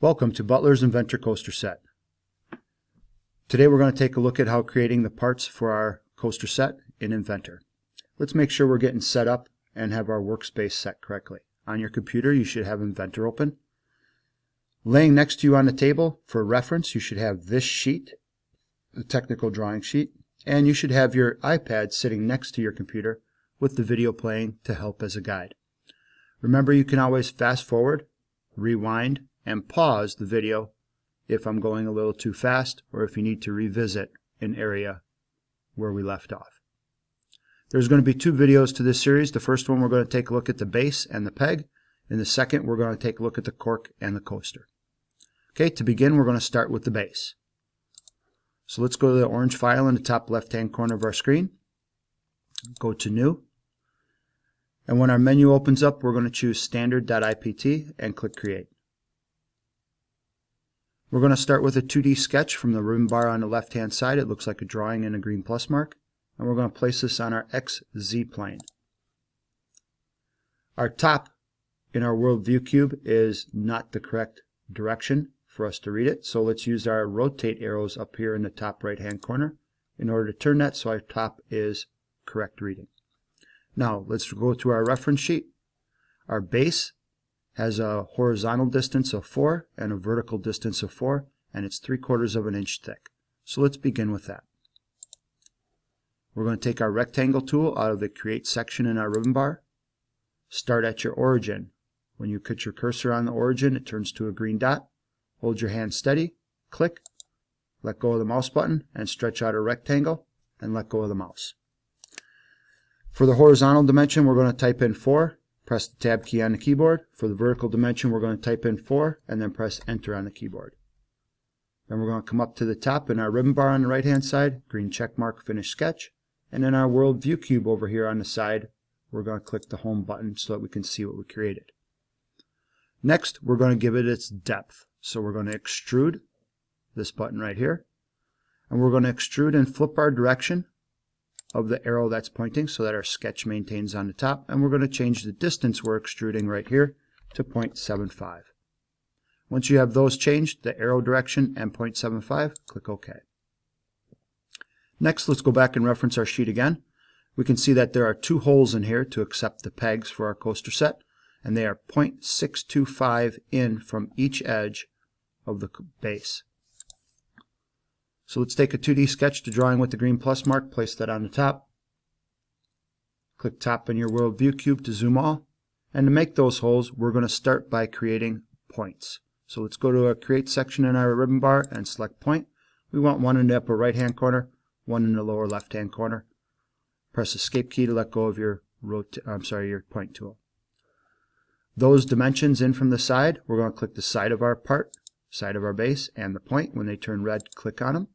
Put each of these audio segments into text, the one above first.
Welcome to Butler's Inventor Coaster Set. Today we're going to take a look at how creating the parts for our coaster set in Inventor. Let's make sure we're getting set up and have our workspace set correctly. On your computer you should have Inventor open. Laying next to you on the table for reference you should have this sheet, the technical drawing sheet, and you should have your iPad sitting next to your computer with the video playing to help as a guide. Remember, you can always fast forward, rewind, and pause the video if I'm going a little too fast or if you need to revisit an area where we left off. There's going to be two videos to this series. The first one we're going to take a look at the base and the peg, and the second we're going to take a look at the cork and the coaster. Okay, to begin we're going to start with the base. So let's go to the orange file in the top left hand corner of our screen. Go to New. And when our menu opens up we're going to choose standard.ipt and click Create. We're going to start with a 2D sketch from the ribbon bar on the left hand side. It looks like a drawing and a green plus mark. And we're going to place this on our XZ plane. Our top in our world view cube is not the correct direction for us to read it. So let's use our rotate arrows up here in the top right hand corner in order to turn that so our top is correct reading. Now let's go to our reference sheet. Our base has a horizontal distance of 4 and a vertical distance of 4, and it's 3/4 of an inch thick. So let's begin with that. We're going to take our rectangle tool out of the Create section in our ribbon bar. Start at your origin. When you put your cursor on the origin, it turns to a green dot. Hold your hand steady, click, let go of the mouse button, and stretch out a rectangle, and let go of the mouse. For the horizontal dimension, we're going to type in 4. Press the Tab key on the keyboard. For the vertical dimension, we're going to type in 4 and then press Enter on the keyboard. Then we're going to come up to the top in our ribbon bar on the right hand side, green check mark, Finish Sketch. And in our World View Cube over here on the side, we're going to click the Home button so that we can see what we created. Next, we're going to give it its depth. So we're going to extrude this button right here. And we're going to extrude and flip our direction of the arrow that's pointing so that our sketch maintains on the top, and we're going to change the distance we're extruding right here to 0.75. Once you have those changed, the arrow direction and 0.75, click OK. Next, let's go back and reference our sheet again. We can see that there are two holes in here to accept the pegs for our coaster set, and they are 0.625 in from each edge of the base. So let's take a 2D sketch to drawing with the green plus mark, place that on the top. Click top in your World View Cube to zoom all. And to make those holes, we're going to start by creating points. So let's go to our Create section in our ribbon bar and select Point. We want one in the upper right hand corner, one in the lower left hand corner. Press Escape key to let go of your point tool. Those dimensions in from the side, we're going to click the side of our part, side of our base, and the point. When they turn red, click on them.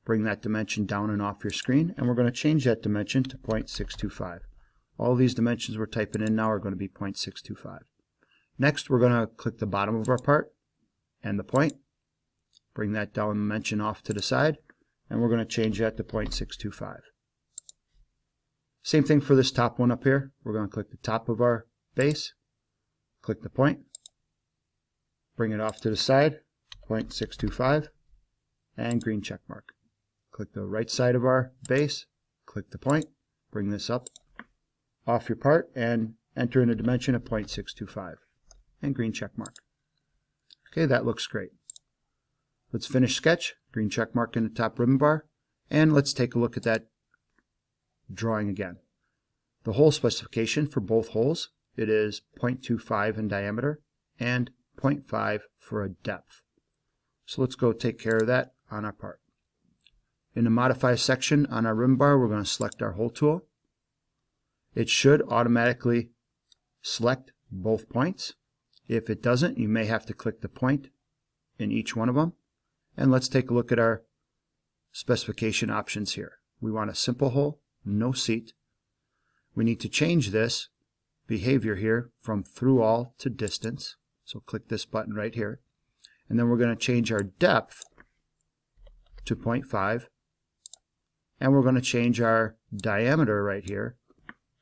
Bring that dimension down and off your screen, and we're going to change that dimension to 0.625. All these dimensions we're typing in now are going to be 0.625. Next, we're going to click the bottom of our part and the point. Bring that down dimension off to the side, and we're going to change that to 0.625. Same thing for this top one up here. We're going to click the top of our base, click the point, bring it off to the side, 0.625, and green check mark. Click the right side of our base, click the point, bring this up off your part, and enter in a dimension of 0.625, and green check mark. Okay, that looks great. Let's finish sketch, green check mark in the top ribbon bar, and let's take a look at that drawing again. The hole specification for both holes, it is 0.25 in diameter and 0.5 for a depth. So let's go take care of that on our part. In the Modify section on our ribbon bar, we're going to select our hole tool. It should automatically select both points. If it doesn't, you may have to click the point in each one of them. And let's take a look at our specification options here. We want a simple hole, no seat. We need to change this behavior here from through all to distance. So click this button right here. And then we're going to change our depth to 0.5. And we're going to change our diameter right here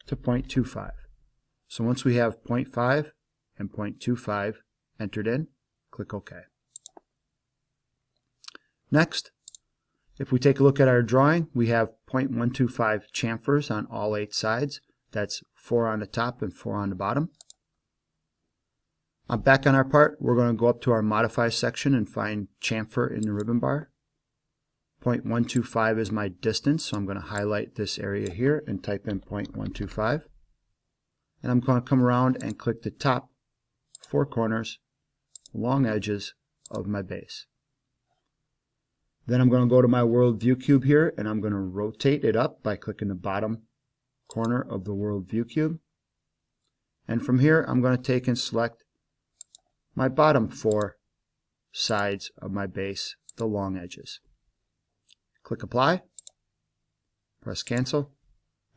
to 0.25. So once we have 0.5 and 0.25 entered in, click OK. Next, if we take a look at our drawing, we have 0.125 chamfers on all 8 sides. That's 4 on the top and 4 on the bottom. Back on our part, we're going to go up to our Modify section and find chamfer in the ribbon bar. 0.125 is my distance, so I'm going to highlight this area here and type in 0.125. And I'm going to come around and click the top 4 corners, long edges of my base. Then I'm going to go to my World View Cube here, and I'm going to rotate it up by clicking the bottom corner of the World View Cube. And from here, I'm going to take and select my bottom 4 sides of my base, the long edges. Click Apply, press Cancel,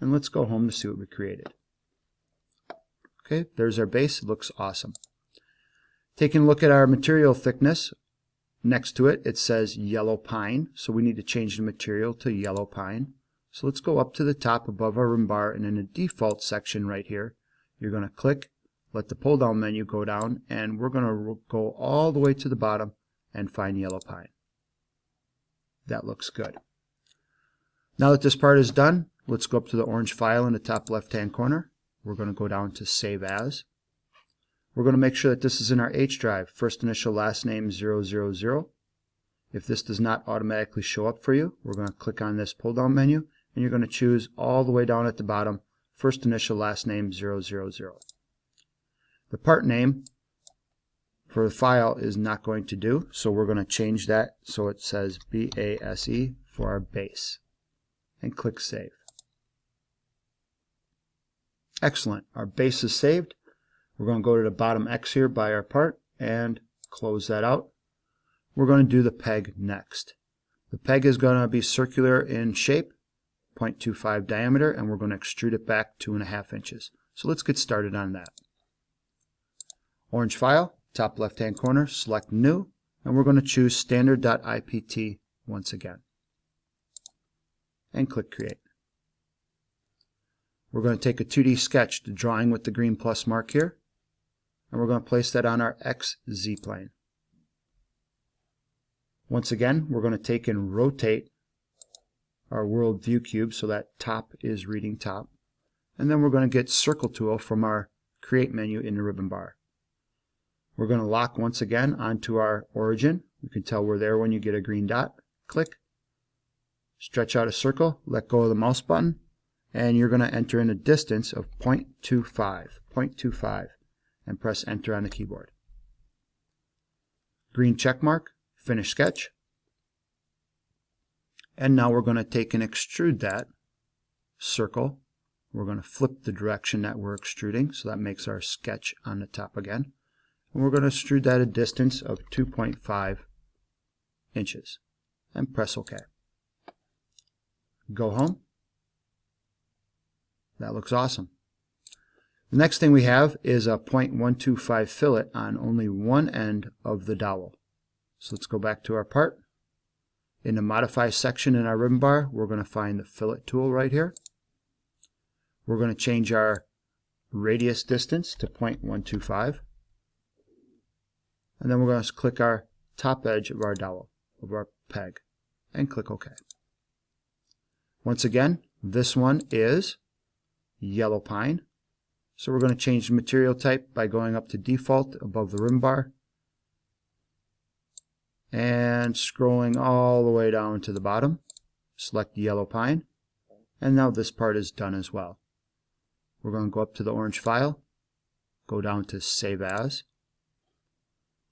and let's go home to see what we created. Okay, there's our base. It looks awesome. Taking a look at our material thickness, next to it, it says yellow pine, so we need to change the material to yellow pine. So let's go up to the top above our ribbon bar, and in the default section right here, you're going to click, let the pull down menu go down, and we're going to go all the way to the bottom and find yellow pine. That looks good. Now that this part is done, let's go up to the orange file in the top left hand corner. We're going to go down to Save As. We're going to make sure that this is in our H drive, first initial last name 000. If this does not automatically show up for you, we're going to click on this pull down menu, and you're going to choose all the way down at the bottom, first initial last name 000. The part name for the file is not going to do, so we're going to change that so it says BASE for our base, and click Save. Excellent. Our base is saved. We're going to go to the bottom X here by our part and close that out. We're going to do the peg next. The peg is going to be circular in shape, 0.25 diameter, and we're going to extrude it back 2.5 inches. So let's get started on that. Orange file, top left hand corner, select New, and we're going to choose standard.ipt once again. And click Create. We're going to take a 2D sketch, the drawing with the green plus mark here, and we're going to place that on our XZ plane. Once again, we're going to take and rotate our World View Cube so that top is reading top. And then we're going to get Circle Tool from our Create menu in the ribbon bar. We're going to lock once again onto our origin. You can tell we're there when you get a green dot. Click, stretch out a circle, let go of the mouse button, and you're going to enter in a distance of 0.25, and press Enter on the keyboard. Green check mark, Finish Sketch. And now we're going to take and extrude that circle. We're going to flip the direction that we're extruding, so that makes our sketch on the top again. And we're going to extrude that a distance of 2.5 inches, and press OK. Go home. That looks awesome. The next thing we have is a 0.125 fillet on only one end of the dowel. So let's go back to our part. In the Modify section in our ribbon bar, we're going to find the fillet tool right here. We're going to change our radius distance to 0.125. And then we're going to click our top edge of our dowel, of our peg, and click OK. Once again, this one is yellow pine. So we're going to change the material type by going up to Default above the ribbon bar and scrolling all the way down to the bottom. Select yellow pine, and now this part is done as well. We're going to go up to the orange file, go down to Save As,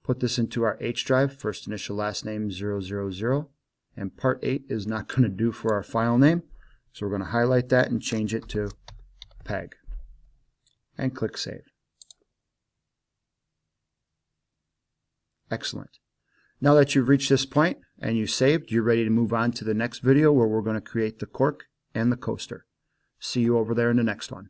put this into our H drive, first initial last name 000, and part 8 is not going to do for our file name, so we're going to highlight that and change it to peg, and click Save. Excellent. Now that you've reached this point and you saved, you're ready to move on to the next video where we're going to create the cork and the coaster. See you over there in the next one.